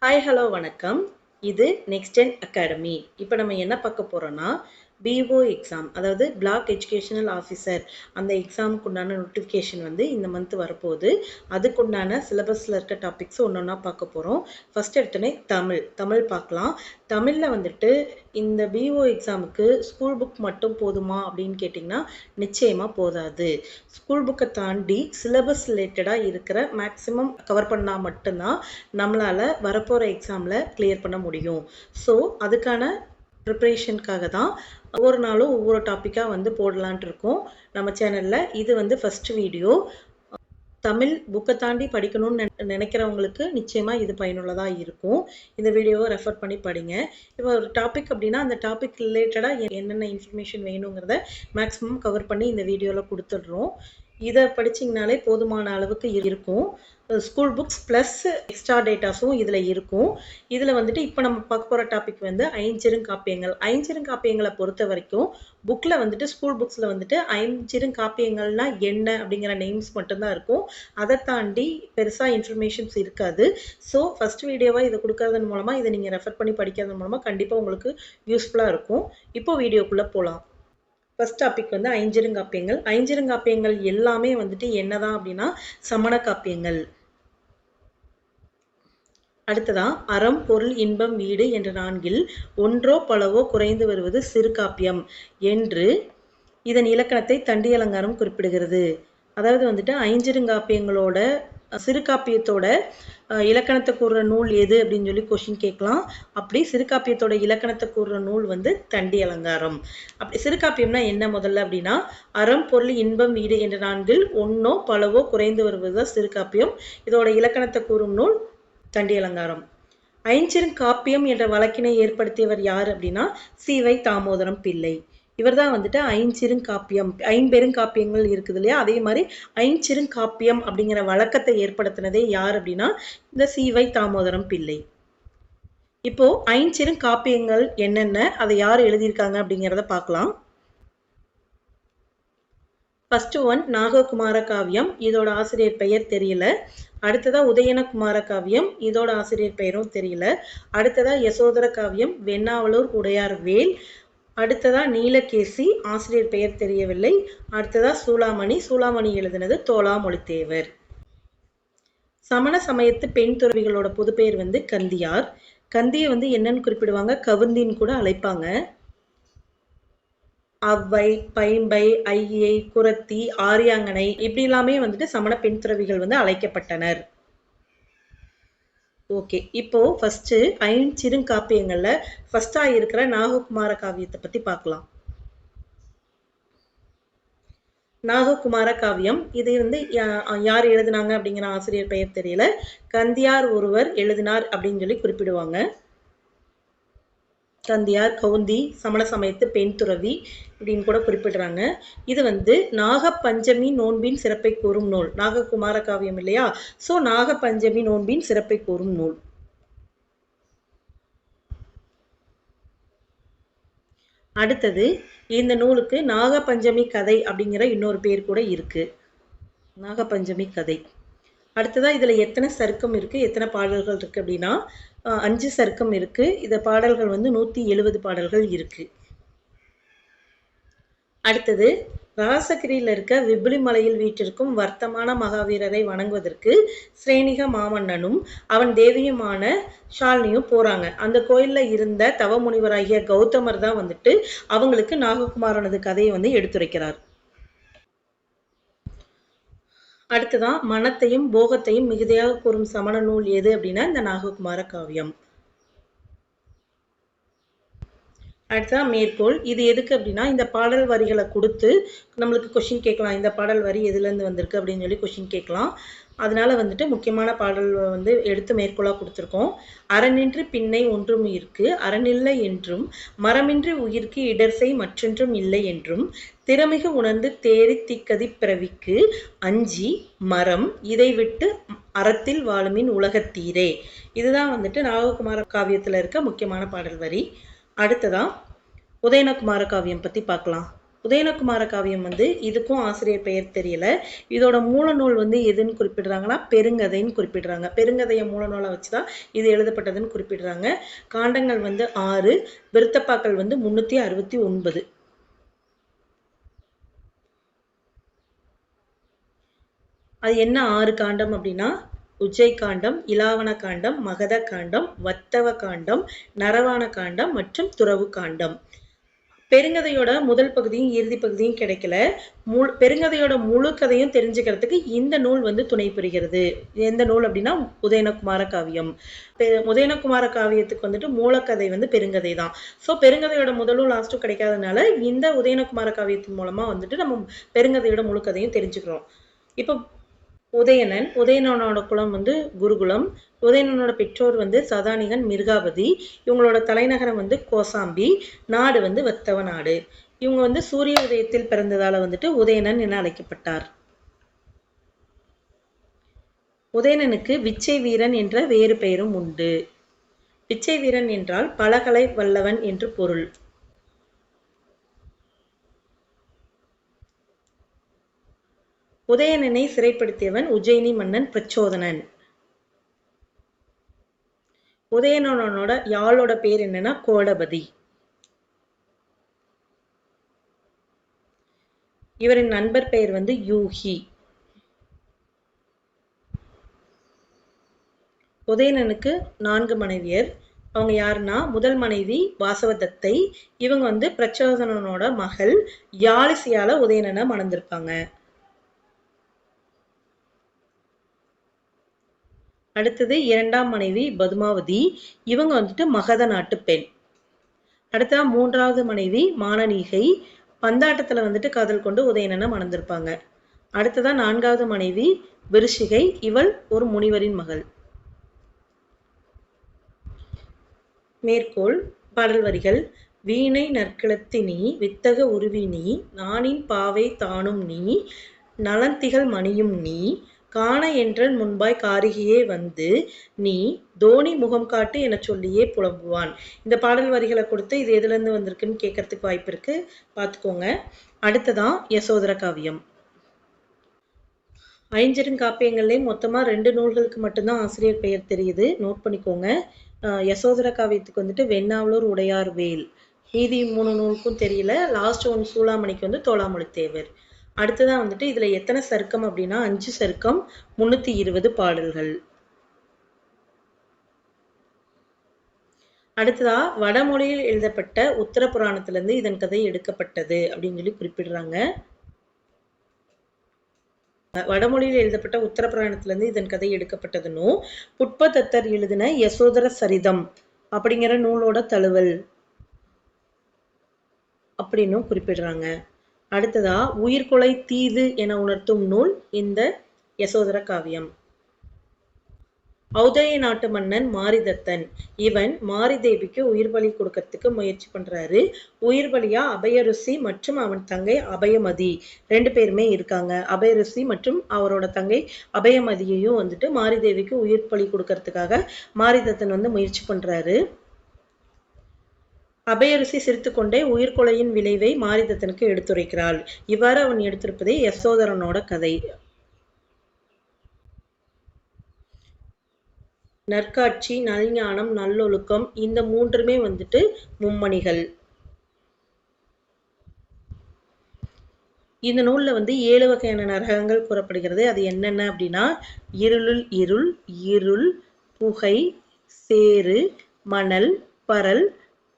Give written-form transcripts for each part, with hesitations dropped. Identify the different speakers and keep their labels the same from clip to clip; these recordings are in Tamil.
Speaker 1: ஹாய் ஹலோ வணக்கம். இது நெக்ஸ்ட் ஜென் அகாடமி. இப்போ நம்ம என்ன பார்க்க போறோம்னா பிஓ எக்ஸாம், அதாவது பிளாக் எஜுகேஷனல் ஆஃபீஸர், அந்த எக்ஸாமுக்கு உண்டான நோட்டிஃபிகேஷன் வந்து இந்த மந்த் வரப்போகுது. அதுக்குண்டான சிலபஸில் இருக்க டாபிக்ஸ் ஒன்று ஒன்றா பார்க்க போகிறோம். ஃபர்ஸ்ட் எடுத்தோடனே தமிழ் பார்க்கலாம். தமிழில் வந்துட்டு இந்த பிஓ எக்ஸாமுக்கு ஸ்கூல் புக் மட்டும் போதுமா அப்படின்னு கேட்டிங்கன்னா நிச்சயமாக போதாது. ஸ்கூல் புக்கை தாண்டி சிலபஸ் ரிலேட்டடாக இருக்கிற மேக்ஸிமம் கவர் பண்ணால் மட்டும்தான் நம்மளால் வரப்போகிற எக்ஸாமில் கிளியர் பண்ண முடியும். ஸோ அதுக்கான ப்ரிப்ரேஷனுக்காக தான் ஒவ்வொரு நாளும் ஒவ்வொரு டாப்பிக்காக வந்து போடலான்ட்டு இருக்கோம் நம்ம சேனலில். இது வந்து ஃபர்ஸ்ட் வீடியோ. தமிழ் புக்கை தாண்டி படிக்கணும்னு நினைக்கிறவங்களுக்கு நிச்சயமாக இது பயனுள்ளதாக இருக்கும். இந்த வீடியோவை ரெஃபர் பண்ணி படிங்க. இப்போ ஒரு டாபிக் அப்படின்னா அந்த டாபிக் ரிலேட்டடாக என்னென்ன இன்ஃபர்மேஷன் வேணுங்கிறத மேக்ஸிமம் கவர் பண்ணி இந்த வீடியோவில் கொடுத்துட்றோம். இதை படிச்சிங்கனாலே போதுமான அளவுக்கு இருக்கும். ஸ்கூல் புக்ஸ் ப்ளஸ் எக்ஸ்ட்ரா டேட்டாஸும் இதில் இருக்கும். இதில் வந்துட்டு இப்போ நம்ம பார்க்க போகிற டாபிக் வந்து ஐஞ்சிறுங்காப்பியங்கள். ஐஞ்சிறுங்காப்பியங்களை பொறுத்த வரைக்கும் புக்கில் வந்துட்டு ஸ்கூல் புக்ஸில் வந்துட்டு ஐஞ்சிறுங்காப்பியங்கள்னா என்ன அப்படிங்கிற நேம்ஸ் மட்டும்தான் இருக்கும். அதை தாண்டி பெருசாக இன்ஃபர்மேஷன்ஸ் இருக்காது. ஸோ ஃபஸ்ட் வீடியோவாக இதை கொடுக்கறதன் மூலமாக இதை நீங்கள் ரெஃபர் பண்ணி படிக்கிறதன் மூலமாக கண்டிப்பாக உங்களுக்கு யூஸ்ஃபுல்லாக இருக்கும். இப்போ வீடியோக்குள்ளே போகலாம். ஃபர்ஸ்ட் டாபிக் வந்து ஐஞ்சிறுங்காப்பியங்கள். ஐஞ்சிறுங்காப்பியங்கள் எல்லாமே வந்துட்டு என்னதான் அப்படின்னா சமண காப்பியங்கள். அடுத்ததான் அறம் பொருள் இன்பம் வீடு என்ற நான்கில் ஒன்றோ பலவோ குறைந்து வருவது சிறுகாப்பியம் என்று இதன் இலக்கணத்தை தண்டி அலங்காரம் குறிப்பிடுகிறது. அதாவது வந்துட்டு ஐஞ்சிறுங்காப்பியங்களோட சிறுகாப்பியத்தோட இலக்கணத்தை கூறுற நூல் எது அப்படின்னு சொல்லி கொஸ்டின் கேட்கலாம். அப்படி சிறுகாப்பியத்தோட இலக்கணத்தை கூறுற நூல் வந்து தண்டி அலங்காரம். அப்படி சிறுகாப்பியம்னா என்ன முதல்ல அப்படின்னா அறம் பொருள் இன்பம் வீடு என்ற நான்கில் ஒன்னோ பலவோ குறைந்து வருவதுதான் சிறுகாப்பியம். இதோட இலக்கணத்தை கூறும் நூல் தண்டி அலங்காரம். ஐஞ்சிறுங்காப்பியம் என்ற வழக்கினை ஏற்படுத்தியவர் யார் அப்படின்னா சி.வை. தாமோதரம் பிள்ளை. இவர் தான் வந்துட்டு ஐஞ்சிறுங்காப்பியம், ஐம்பெருங்காப்பியங்கள் இருக்குது இல்லையா, அதே மாதிரி ஐஞ்சிறுங்காப்பியம் அப்படிங்கிற வழக்கத்தை ஏற்படுத்தினதே யார் அப்படின்னா இந்த சி.வை. தாமோதரம் பிள்ளை. இப்போ ஐஞ்சிறுங்காப்பியங்கள் என்னென்ன, அதை யார் எழுதியிருக்காங்க அப்படிங்கிறத பார்க்கலாம். ஃபர்ஸ்ட் ஒன் நாககுமார காவியம். இதோட ஆசிரியர் பெயர் தெரியல. அடுத்ததா உதயன குமார காவியம். இதோட ஆசிரியர் பெயரும் தெரியல. அடுத்ததா யசோதர காவியம், வெண்ணாவலூர் உடையார் வேல். அடுத்ததா நீலகேசி, ஆசிரியர் பெயர் தெரியவில்லை. அடுத்ததா சூளாமணி எழுதினது தோளாமொழித்தேவர். சமண சமயத்து பெண் துறவிகளோட பொது பெயர் வந்து கந்தியார். கந்தியை வந்து என்னன்னு குறிப்பிடுவாங்க, கவுந்தின்னு கூட அழைப்பாங்க. அவ்வை, பைம்பை, ஐயை, குரத்தி, ஆரியாங்கனை இப்படி எல்லாமே வந்துட்டு சமண பெண் துறவிகள் வந்து அழைக்கப்பட்டனர். ஓகே, இப்போ ஃபர்ஸ்ட் ஐஞ்சிறுங்காப்பியங்கள்ல ஃபர்ஸ்டா இருக்கிற நாககுமார காவியத்தை பத்தி பார்க்கலாம். நாககுமார காவியம் இது வந்து யார் எழுதினாங்க அப்படிங்கிற ஆசிரியர் பெயர் தெரியல. கந்தியார் ஒருவர் எழுதினார் அப்படின்னு சொல்லி குறிப்பிடுவாங்க. கந்தியார், கவுந்தி, சமண சமயத்து பெண் துறவி அப்படின்னு கூட குறிப்பிடுறாங்க. இது வந்து நாகப்பஞ்சமி நோன்பின் சிறப்பை கூறும் நூல். நாககுமார காவியம் இல்லையா, சோ நாகப்பஞ்சமி நோன்பின் சிறப்பை கூறும் நூல். அடுத்தது இந்த நூலுக்கு நாகப்பஞ்சமி கதை அப்படிங்கிற இன்னொரு பேர் கூட இருக்கு, நாகப்பஞ்சமி கதை. அடுத்ததா இதுல எத்தனை சருக்கம் இருக்கு, எத்தனை பாடல்கள் இருக்கு அப்படின்னா 5 சருக்கம் இருக்கு. இந்த பாடல்கள் வந்து 170 பாடல்கள் இருக்கு. அடுத்தது ராசகிரியில் இருக்க விபுலி மலையில் வீற்றிருக்கும் வர்த்தமான மகாவீரரை வணங்குவதற்கு ஸ்ரேனிக மாமன்னனும் அவன் தேவியுமான ஷாலினியும் போறாங்க. அந்த கோயில்ல இருந்த தவ முனிவராகிய கௌதமர் தான் வந்துட்டு அவங்களுக்கு நாககுமாரனது கதையை வந்து எடுத்துரைக்கிறார். அடுத்ததான் மனத்தையும் போகத்தையும் மிகுதியாக கூறும் சமண நூல் எது அப்படின்னா இந்த நாககுமார காவியம். அடுத்ததான் மேற்கோள். இது எதுக்கு அப்படின்னா இந்த பாடல் வரிகளை கொடுத்து நம்மளுக்கு கொஸ்டின் கேட்கலாம், இந்த பாடல் வரி எதுலேருந்து வந்திருக்கு அப்படின்னு சொல்லி கொஸ்டின் கேட்கலாம். அதனால வந்துட்டு முக்கியமான பாடல் வந்து எடுத்து மேற்கோளாக கொடுத்துருக்கோம். அறனின்றி பின்னை ஒன்றும் இருக்கு, அறனில்லை என்றும் மரமின்றி உயிர்க்கு இடர்சை மற்றொன்றும் இல்லை என்றும் திறமிகு உணர்ந்து தேறி திக்கதி பிறவிக்கு அஞ்சி மரம் இதை விட்டு அறத்தில் வாழுமின் உலகத்தீரே. இதுதான் வந்துட்டு நாககுமார காவியத்தில் இருக்க முக்கியமான பாடல் வரி. அடுத்ததான் உதயனகுமார காவியம் பற்றி பார்க்கலாம். உதயனகுமார காவியம் வந்து இதுக்கும் ஆசிரியர் பெயர் தெரியல. இதோட மூல நூல் வந்து எதுன்னு குறிப்பிடுறாங்கன்னா பெருங்கதைன்னு குறிப்பிடுறாங்க. பெருங்கதையை மூல நூலை வச்சுதான் இது எழுதப்பட்டதுன்னு குறிப்பிடுறாங்க. காண்டங்கள் வந்து 6, விருத்தப்பாக்கள் வந்து 369. அது என்ன 6 காண்டம் அப்படின்னா உஜ்ஜை காண்டம், இலாவண காண்டம், மகத காண்டம், வத்தவ காண்டம், நரவாண காண்டம் மற்றும் துறவு காண்டம். பெருங்கதையோட முதல் பகுதியும் இறுதி பகுதியும் கிடைக்கல. பெருங்கதையோட முழு கதையும் தெரிஞ்சுக்கிறதுக்கு இந்த நூல் வந்து துணை புரிகிறது. எந்த நூல் அப்படின்னா உதயனகுமார காவியம். உதயனகுமார காவியத்துக்கு வந்துட்டு மூலக்கதை வந்து பெருங்கதை தான். ஸோ பெருங்கதையோட முதலும் லாஸ்ட்டும் கிடைக்காதனால இந்த உதயனகுமார காவியத்தின் மூலமா வந்துட்டு நம்ம பெருங்கதையோட முழு கதையும் தெரிஞ்சுக்கிறோம். இப்போ உதயணனோட குலம் வந்து குருகுலம். உதயணனோட பெற்றோர் வந்து சதானிகன், மிருகாபதி. இவங்களோட தலைநகரம் வந்து கோசாம்பி. நாடு வந்து வத்தவ நாடு. இவங்க வந்து சூரிய உதயத்தில் பிறந்ததால வந்துட்டு உதயணன் என அழைக்கப்பட்டார். உதயணனுக்கு விச்சை வீரன் என்ற வேறு பெயரும் உண்டு. விச்சை வீரன் என்றால் பலகலை வல்லவன் என்று பொருள். உதயணனை சிறைப்படுத்தியவன் உஜ்ஜயினி மன்னன் பிரச்சோதனன். உதயணனோட யாழோட பேர் என்னன்னா கோடபதி. இவரின் நண்பர் பெயர் வந்து யூகி. உதயணனுக்கு 4 மனைவியர். அவங்க யாருன்னா முதல் மனைவி வாசவதத்தை. இவங்க வந்து பிரச்சோதனனோட மகள். யாழிசையால உதயணனை மணந்திருப்பாங்க. அடுத்தது 2ஆம் மனைவி பதுமாவதி. இவங்க வந்துட்டு மகத நாட்டு பெண். அடுத்த 3வது மனைவி மானனீகை. பந்தாட்டத்துல வந்துட்டு காதல் கொண்டு உதயணனை மணந்திருப்பாங்க. அடுத்ததா 4வது மனைவி விருஷிகை. இவள் ஒரு முனிவரின் மகள். மேற்கோள் பாடல் வரிகள். வீணை நற்கிழத்தினி வித்தக உருவினி நானின் பாவை தானும் நீ நலந்திகள் மணியும் நீ காண என்றன் முன்பாய் காரிகையே வந்து நீ தோணி முகம் காட்டு என சொல்லியே புலம்புவான். இந்த பாடல் வரிகளை கொடுத்து இது எதுல இருந்து வந்திருக்குன்னு கேட்கறதுக்கு வாய்ப்பு இருக்கு, பார்த்துக்கோங்க. அடுத்ததான் யசோதர காவியம். ஐஞ்சிறுகாப்பியங்கள்லேயே மொத்தமா 2 நூல்களுக்கு மட்டும்தான் ஆசிரியர் பெயர் தெரியுது, நோட் பண்ணிக்கோங்க. யசோதர காவியத்துக்கு வந்துட்டு வெண்ணாவலூர் உடையார் வேல். மீதி 3 நூலுக்கும் தெரியல. லாஸ்ட் ஒன் சூளாமணிக்கு வந்து தோளாமொழி தேவர். அடுத்ததான் வந்துட்டு இதுல எத்தனை சருக்கம் அப்படின்னா 5 சருக்கம், 320 பாடல்கள். அடுத்ததா வடமொழியில் எழுதப்பட்ட உத்தர புராணத்திலிருந்து இதன் கதை எடுக்கப்பட்டது அப்படின்னு சொல்லி குறிப்பிடுறாங்க. வடமொழியில் எழுதப்பட்ட உத்தர புராணத்திலிருந்து இதன் கதை எடுக்கப்பட்டதுன்னும் புட்பதத்தர் எழுதின யசோதர சரிதம் அப்படிங்கிற நூலோட தழுவல் அப்படின்னும் குறிப்பிடுறாங்க. அடுத்ததா உயிர்கொலை தீது என உணர்த்தும் நூல் இந்த யசோதர காவியம். ஔதய நாட்டு மன்னன் மாரிதத்தன். இவன் மாரிதேவிக்கு உயிர் பலி கொடுக்கறதுக்கு முயற்சி பண்றாரு. உயிர் பலியா அபயருசி மற்றும் அவன் தங்கை அபயமதி 2 பேருமே இருக்காங்க. அபயருசி மற்றும் அவரோட தங்கை அபயமதியையும் வந்துட்டு மாரிதேவிக்கு உயிர் பலி கொடுக்கறதுக்காக மாரிதத்தன் வந்து முயற்சி பண்றாரு. அபயருசி சிரித்துக்கொண்டே உயிர்கொலையின் விளைவை மாரிதத்தனுக்கு எடுத்துரைக்கிறாள். இவ்வாறு அவன் எடுத்திருப்பதே யசோதரனோட கதை. நற்காட்சி, நல்ஞானம், நல்லொழுக்கம் இந்த 3மே வந்துட்டு மும்மணிகள். இந்த நூல்ல வந்து 7 வகையான நரகங்கள் கூறப்படுகிறது. அது என்னென்ன அப்படின்னா இருளுள் இருள், இருள், புகை, சேறு, மணல், பரல்,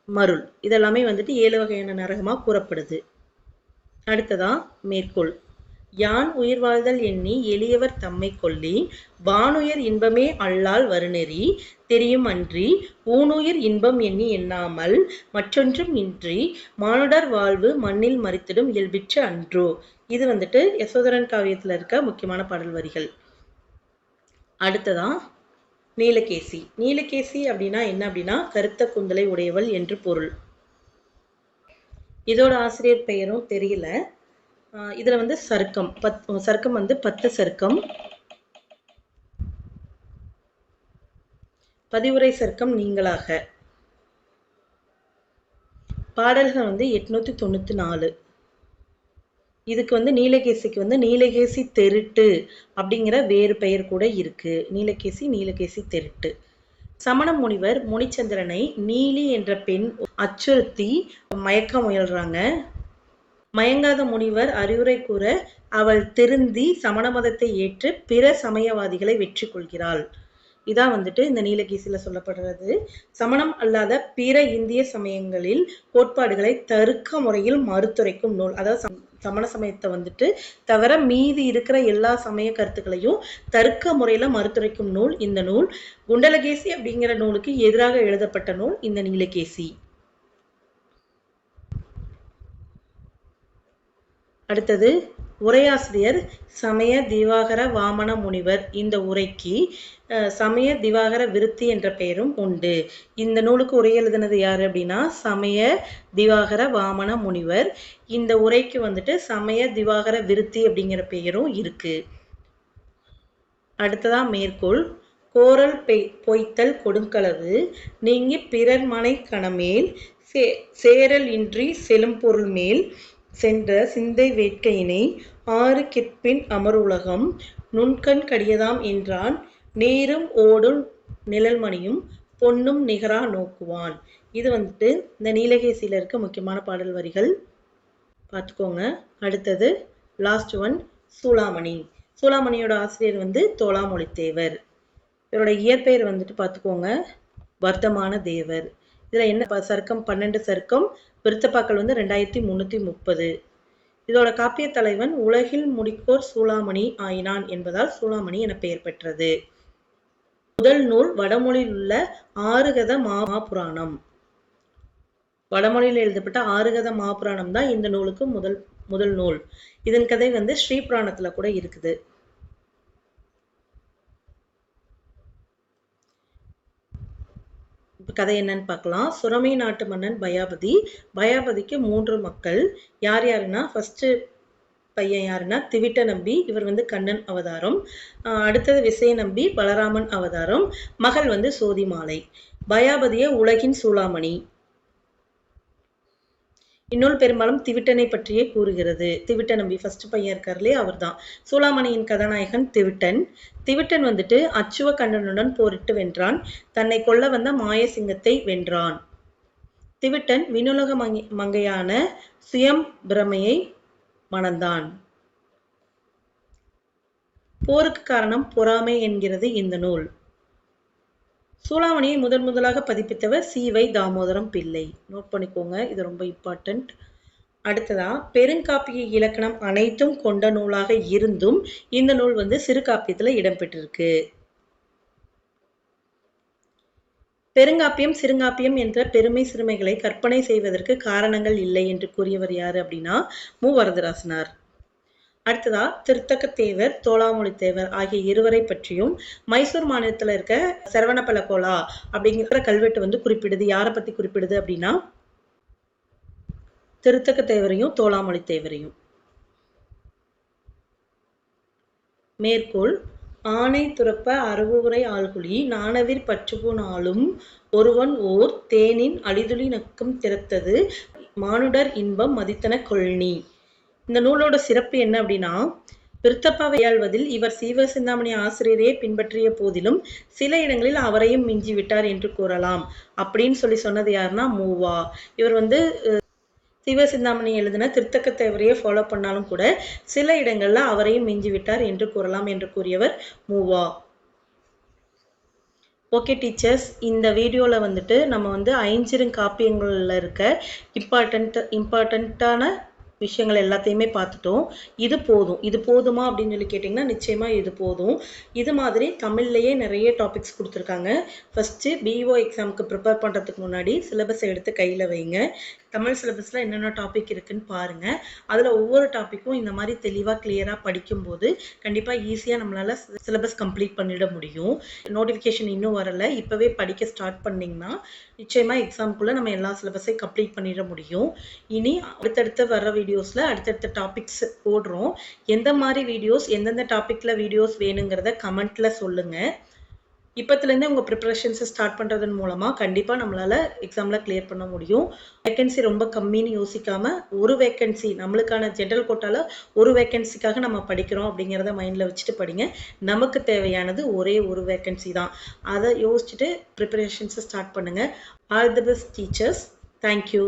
Speaker 1: மருள். இதெல்லாமே வந்துட்டு 7 வகையான நரகமா கூறப்படுது. அடுத்ததா மேற்கோள். யான் உயிர் வாழ்தல் எண்ணி எளியவர் தம்மை கொல்லி வானுயர் இன்பமே அல்லால் வருநெறி தெரியும் அன்றி ஊனுயிர் இன்பம் எண்ணி எண்ணாமல் மற்றொன்றும் இன்றி மானுடர் வாழ்வு மண்ணில் மறித்திடும் இயல்பிற்று அன்றோ. இது வந்துட்டு யசோதரன் காவியத்துல இருக்க முக்கியமான பாடல் வரிகள். அடுத்ததான் நீலகேசி. நீலகேசி அப்படின்னா என்ன அப்படின்னா கருத்த குந்தலை உடையவள் என்று பொருள். இதோட ஆசிரியர் பெயரும் தெரியல. இதுல வந்து சருக்கம் சருக்கம் வந்து 10 சருக்கம். பதிவுரை சருக்கம் நீங்களாக. பாடல்கள் வந்து 894. இதுக்கு வந்து நீலகேசிக்கு வந்து நீலகேசி தெருட்டு அப்படிங்கிற வேறு பெயர் கூட இருக்கு. நீலகேசி தெருட்டு. சமண முனிவர் முனிச்சந்திரனை நீலி என்ற பெண் அச்சுறுத்தி மயக்க முயல்றாங்க. மயங்காத முனிவர் அறிவுரை கூற அவள் திருந்தி சமண மதத்தை ஏற்று பிற சமயவாதிகளை வெற்றி கொள்கிறாள். இதான் வந்துட்டு இந்த நீலகேசியில சொல்லப்படுறது. சமணம் அல்லாத பிற இந்திய சமயங்களில் கோட்பாடுகளை தருக்க முறையில் மறுத்துரைக்கும் நூல். அதாவது சமண சமயத்தை வந்துட்டு தவிர மீதி இருக்கிற எல்லா சமய கருத்துக்களையும் தருக்க முறையில மறுத்துரைக்கும் நூல் இந்த நூல். குண்டலகேசி அப்படிங்கிற நூலுக்கு எதிராக எழுதப்பட்ட நூல் இந்த நீலகேசி. அடுத்தது உரையாசிரியர் சமய திவாகர வாமன முனிவர். இந்த உரைக்கு சமய திவாகர விருத்தி என்ற பெயரும் உண்டு. இந்த நூலுக்கு உரை எழுதினது யாரு அப்படின்னா சமய திவாகர வாமன முனிவர். இந்த உரைக்கு வந்துட்டு சமய திவாகர விருத்தி அப்படிங்கிற பெயரும் இருக்கு. அடுத்ததா மேற்கோள். கோரல் பொய்த்தல் கொடுங்களவு நீங்கி பிறர் மனை கணமேல் சேரல் இன்றி செலும் பொருள் மேல் சென்ற சிந்தை வேட்கையினை ஆறு கிற்பின் அமருலகம் நுண்கண் கடியதாம் என்றான் நீரும் ஓடும் நிழல்மணியும் பொன்னும் நிகரா நோக்குவான். இது வந்துட்டு இந்த நீலகேசியில இருக்க முக்கியமான பாடல் வரிகள் பார்த்துக்கோங்க. அடுத்தது லாஸ்ட் ஒன் சூளாமணி. சூளாமணியோட ஆசிரியர் வந்து தோளாமொழித்தேவர். இவரோட இயற்பெயர் வந்துட்டு பார்த்துக்கோங்க வர்த்தமான தேவர். இதுல என்ன சர்க்கம் 12 சர்க்கம். விருத்தப்பாக்கள் வந்து 2330. இதோட காப்பிய தலைவன் உலகில் முடிக்கோர் சூளாமணி ஆயினான் என்பதால் சூளாமணி என பெயர் பெற்றது. முதல் நூல் வடமொழியில் உள்ள ஆறுகத மாபுராணம். வடமொழியில் எழுதப்பட்ட ஆறுகத மாபுராணம் தான் இந்த நூலுக்கு முதல் நூல். இதன் கதை வந்து ஸ்ரீபுராணத்துல கூட இருக்குது. கதை என்னன்னு பார்க்கலாம். சுரமை நாட்டு மன்னன் பயாபதி. பயாபதிக்கு 3 மக்கள். யார் யாருன்னா ஃபர்ஸ்ட் பையன் யாருன்னா திவிட்ட நம்பி. இவர் வந்து கண்ணன் அவதாரம். அடுத்தது விசய நம்பி பலராமன் அவதாரம். மகள் வந்து சோதிமாலை. பயாபதிய உலகின் சூளாமணி. இந்நூல் பெரும்பாலும் திவிட்டனை பற்றியே கூறுகிறது. திவிட்ட நம்பி ஃபர்ஸ்ட் பையன் இருக்கார் இல்லையா அவர் தான். சூளாமணியின் கதாநாயகன் திவிட்டன். திவிட்டன் வந்துட்டு அச்சுவ கண்ணனுடன் போரிட்டு வென்றான். தன்னை கொல்ல வந்த மாயசிங்கத்தை வென்றான். திவிட்டன் விண்ணுலக மங்கையான சுயம் பிரமையை மணந்தான். போருக்கு காரணம் பொறாமை என்கிறது இந்த நூல். சூளாமணியை முதலாக பதிப்பித்தவர் சி.வை. தாமோதரம் பிள்ளை. நோட் பண்ணிக்கோங்க, இது ரொம்ப இம்பார்ட்டன்ட். அடுத்ததா பெருங்காப்பிய இலக்கணம் அனைத்தும் கொண்ட நூலாக இருந்தும் இந்த நூல் வந்து சிறு காப்பியத்துல இடம்பெற்றிருக்கு. பெருங்காப்பியம் சிறுங்காப்பியம் என்ற பெருமை சிறுமைகளை கற்பனை செய்வதற்கு காரணங்கள் இல்லை என்று கூறியவர் யாரு அப்படின்னா மு. வரதராசனார். அடுத்ததா திருத்தக்கத்தேவர் தோளாமொழித்தேவர் ஆகிய இருவரை பற்றியும் மைசூர் மாநிலத்துல இருக்க சரவணபலகோலா அப்படிங்கிற கல்வெட்டு வந்து குறிப்பிடுது. யாரை பத்தி குறிப்பிடுது அப்படின்னா திருத்தக்கத்தேவரையும் தோளாமொழித்தேவரையும். மேற்கோள். ஆனை துறப்ப அறவுரை ஆள்குழி நாணவிற் பற்றுபு நாளும் ஒருவன் ஓர் தேனின் அழிதுளி நக்கும் திறத்தது மானுடர் இன்பம் மதித்தன கொள்னி. இந்த நூலோட சிறப்பு என்ன அப்படின்னா விருத்தப்பாவை கையாள்வதில் இவர் சீவசிந்தாமணி ஆசிரியரையே பின்பற்றிய போதிலும் சில இடங்களில் அவரையும் மிஞ்சி விட்டார் என்று கூறலாம் அப்படின்னு சொன்னது யாருன்னா மூவா. இவர் வந்து சீவசிந்தாமணி எழுதின திருத்தக்கத்தேவரையே ஃபாலோ பண்ணாலும் கூட சில இடங்கள்ல அவரையும் மிஞ்சி விட்டார் என்று கூறலாம் என்று கூறியவர் மூவா. ஓகே டீச்சர்ஸ், இந்த வீடியோவில் வந்துட்டு நம்ம வந்து ஐஞ்சிறுகாப்பியங்களில் இருக்க இம்பார்ட்டண்ட்டான விஷயங்கள் எல்லாத்தையுமே பார்த்துட்டோம். இது போதுமா அப்படின்னு சொல்லி கேட்டிங்கன்னா நிச்சயமாக இது போதும். இது மாதிரி தமிழ்லேயே நிறைய டாபிக்ஸ் கொடுத்துருக்காங்க. ஃபஸ்ட்டு பிஓ எக்ஸாமுக்கு ப்ரிப்பேர் பண்ணுறதுக்கு முன்னாடி சிலபஸை எடுத்து கையில் வைங்க. தமிழ் சிலபஸில் என்னென்ன டாபிக் இருக்குன்னு பாருங்கள். அதில் ஒவ்வொரு டாப்பிக்கும் இந்த மாதிரி தெளிவாக கிளியராக படிக்கும்போது கண்டிப்பாக ஈஸியாக நம்மளால் சிலபஸ் கம்ப்ளீட் பண்ணிட முடியும். நோட்டிஃபிகேஷன் இன்னும் வரலை, இப்போவே படிக்க ஸ்டார்ட் பண்ணிங்கன்னா நிச்சயமாக எக்ஸாமுக்குள்ளே நம்ம எல்லா சிலபஸையும் கம்ப்ளீட் பண்ணிட முடியும். இனி அடுத்தடுத்து வர வீடியோஸில் அடுத்தடுத்த டாபிக்ஸ் போடுறோம். எந்த மாதிரி வீடியோஸ் எந்தெந்த டாப்பிக்கில் வீடியோஸ் வேணுங்கிறத கமெண்ட்டில் சொல்லுங்கள். இப்போத்துலேருந்தே உங்கள் ப்ரிப்பரேஷன்ஸை ஸ்டார்ட் பண்ணுறதன் மூலமாக கண்டிப்பாக நம்மளால் எக்ஸாமில் கிளியர் பண்ண முடியும். வேக்கன்சி ரொம்ப கம்மின்னு யோசிக்காமல் ஒரு வேக்கன்சி நம்மளுக்கான ஜென்ரல் கோட்டாவில் ஒரு வேக்கன்சிக்காக நம்ம படிக்கிறோம் அப்படிங்கிறத மைண்டில் வச்சுட்டு படிங்க. நமக்கு தேவையானது ஒரே ஒரு வேக்கன்சி தான். அதை யோசிச்சுட்டு ப்ரிப்பரேஷன்ஸை ஸ்டார்ட் பண்ணுங்கள். All the best teachers. Thank you.